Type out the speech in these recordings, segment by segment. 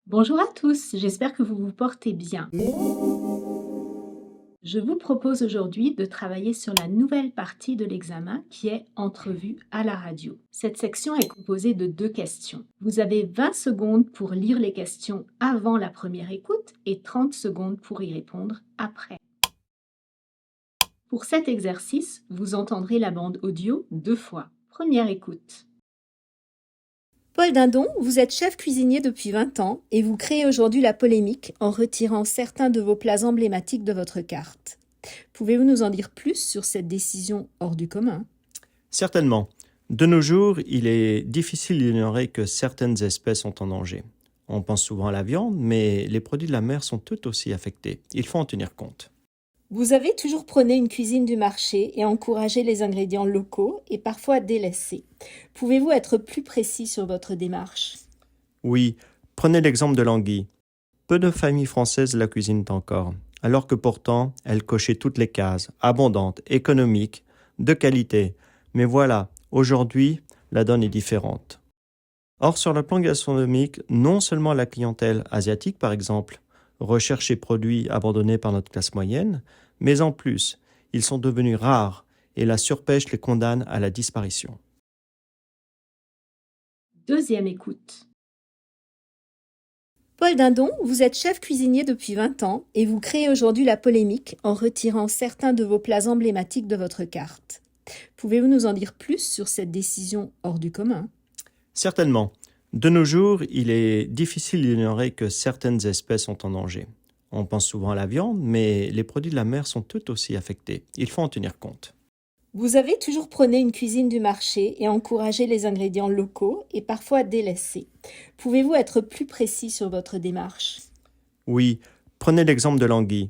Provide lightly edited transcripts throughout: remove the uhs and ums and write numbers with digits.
Bonjour à tous, j'espère que vous vous portez bien. Je vous propose aujourd'hui de travailler sur la nouvelle partie de l'examen qui est entrevue à la radio. Cette section est composée de 2 questions. Vous avez 20 secondes pour lire les questions avant la première écoute et 30 secondes pour y répondre après. Pour cet exercice, vous entendrez la bande audio 2 fois. Première écoute. Paul Dindon, vous êtes chef cuisinier depuis 20 ans et vous créez aujourd'hui la polémique en retirant certains de vos plats emblématiques de votre carte. Pouvez-vous nous en dire plus sur cette décision hors du commun? Certainement. De nos jours, il est difficile d'ignorer que certaines espèces sont en danger. On pense souvent à la viande, mais les produits de la mer sont tout aussi affectés. Il faut en tenir compte. Vous avez toujours prôné une cuisine du marché et encouragé les ingrédients locaux et parfois délaissés. Pouvez-vous être plus précis sur votre démarche? Oui, prenez l'exemple de l'anguille. Peu de familles françaises la cuisinent encore, alors que pourtant, elle cochait toutes les cases, abondante, économique, de qualité. Mais voilà, aujourd'hui, la donne est différente. Or, sur le plan gastronomique, non seulement la clientèle asiatique, par exemple, recherche ces produits abandonnés par notre classe moyenne, mais en plus, ils sont devenus rares et la surpêche les condamne à la disparition. Deuxième écoute. Paul Dindon, vous êtes chef cuisinier depuis 20 ans et vous créez aujourd'hui la polémique en retirant certains de vos plats emblématiques de votre carte. Pouvez-vous nous en dire plus sur cette décision hors du commun? Certainement. De nos jours, il est difficile d'ignorer que certaines espèces sont en danger. On pense souvent à la viande, mais les produits de la mer sont tout aussi affectés. Il faut en tenir compte. Vous avez toujours prôné une cuisine du marché et encouragé les ingrédients locaux et parfois délaissés. Pouvez-vous être plus précis sur votre démarche? Oui, prenez l'exemple de l'anguille.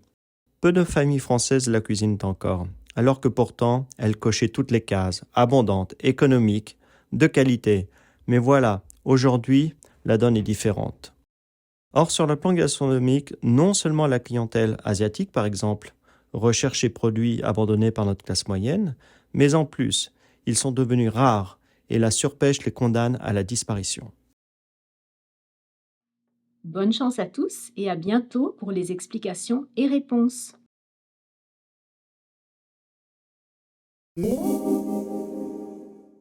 Peu de familles françaises la cuisinent encore, alors que pourtant, elle cochait toutes les cases, abondante, économique, de qualité. Mais voilà, aujourd'hui, la donne est différente. Or, sur le plan gastronomique, non seulement la clientèle asiatique, par exemple, recherche ces produits abandonnés par notre classe moyenne, mais en plus, ils sont devenus rares et la surpêche les condamne à la disparition. Bonne chance à tous et à bientôt pour les explications et réponses.